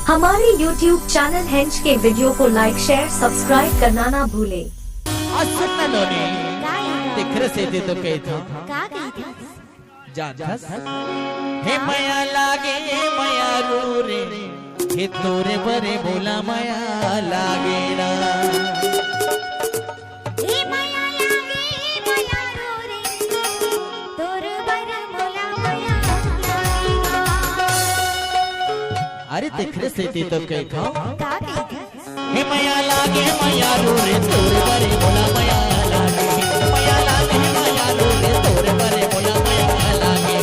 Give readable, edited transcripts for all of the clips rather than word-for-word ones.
हमारे YouTube channel हेंच के वीडियो को लाइक शेयर सब्सक्राइब करना ना भूले। दिखरे से दे तो कही था जा हे माया लागे माया रो रे हे तोरे बरे बोला माया लागे ना हे माया लागे माया रो रे तोरे बरे बोला माया लागे। अरे दिखरे से दे तो कही था हे माया लागे माया रो रे तोरे बरे बोला माया लागे माया लागे माया रो रे तोरे बरे बोला माया लागे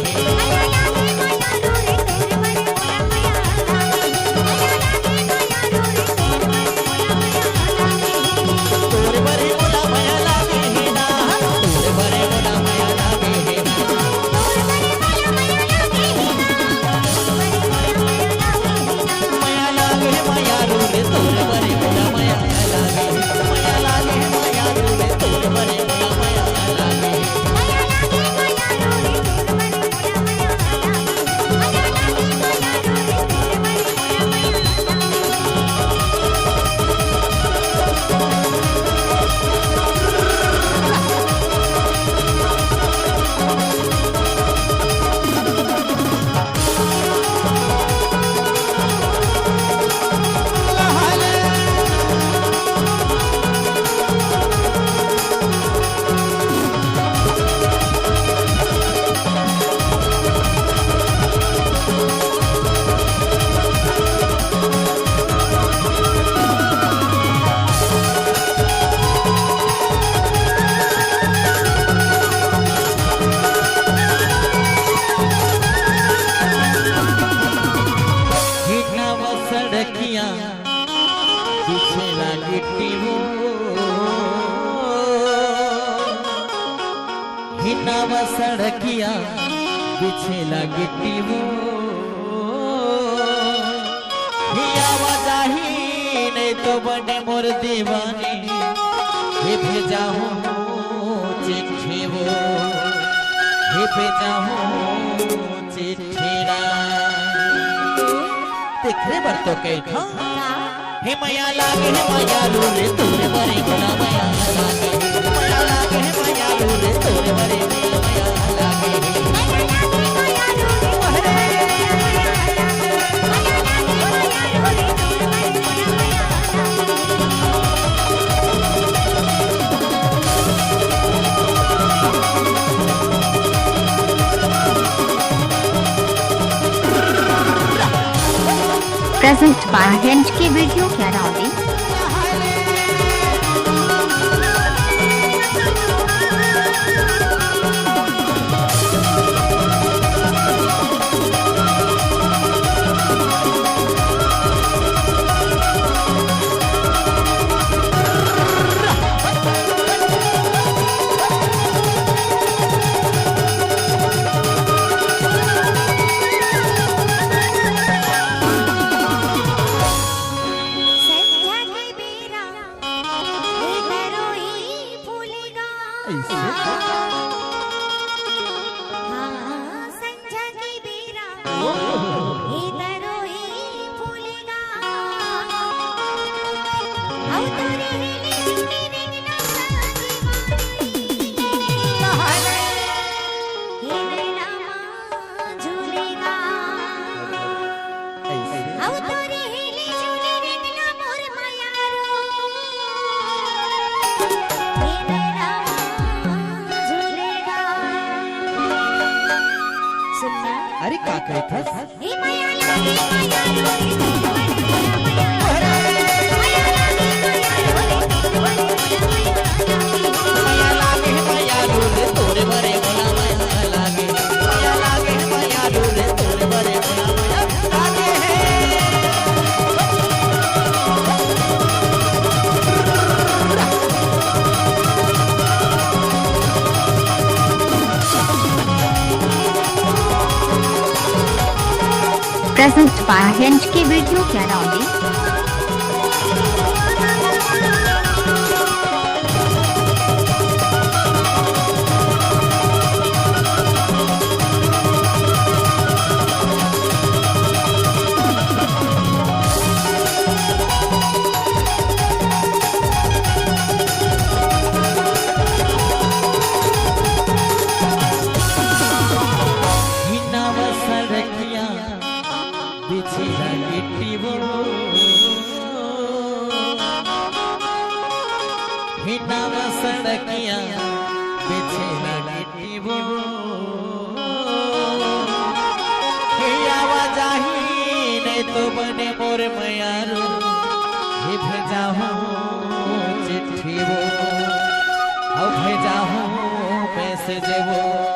सड़किया बिछेला गिट्टी वो आवाजाही नहीं तो बने मोर दीवानी हे भेजा हूँ चिट्ठी वो हे भेजा हूँ चिट्ठीरा दिखरे बर तो कही था हे माया लागे हे माया रो रे तोरे बरे बोला माया लागे माया लागे हे माया रो रे तोरे बरे बोला माया लागे प्रेजेंट बाय हेंच की वीडियो क्या राउंडी अरे का कही था हे माया लागे माया रो रे तोरे माया लागे माया रो रे तोरे बरे बोला माया लागे माया लागे माया रो रे तोरे बरे बोला माया लागे प्रेजेंट बाय हेंच की वीडियो क्या राउंडी नाम सड़किया पीछे लगी वो आवाजाही नहीं तो बने मोर मयारू ही भेजा हूँ चिट्ठी वो भेजा हूँ मैसेज वो